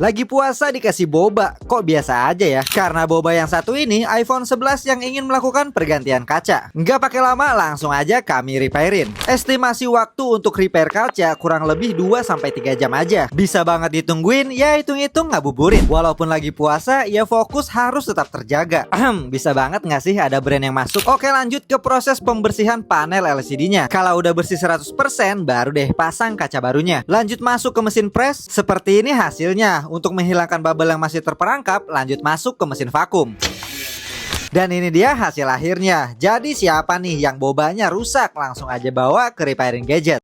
Lagi puasa dikasih boba, kok biasa aja ya? Karena boba yang satu ini iPhone 11 yang ingin melakukan pergantian kaca. Nggak pakai lama, langsung aja kami repairin. Estimasi waktu untuk repair kaca kurang lebih 2-3 jam aja. Bisa banget ditungguin, ya hitung-hitung ngabuburit. Walaupun lagi puasa, ya fokus harus tetap terjaga. Bisa banget nggak sih ada brand yang masuk? Oke, lanjut ke proses pembersihan panel LCD-nya. Kalau udah bersih 100%, baru deh pasang kaca barunya. Lanjut masuk ke mesin press. Seperti ini hasilnya. Untuk menghilangkan bubble yang masih terperangkap, lanjut masuk ke mesin vakum. Dan ini dia hasil akhirnya. Jadi siapa nih yang bobanya rusak? Langsung aja bawa ke repairing gadget.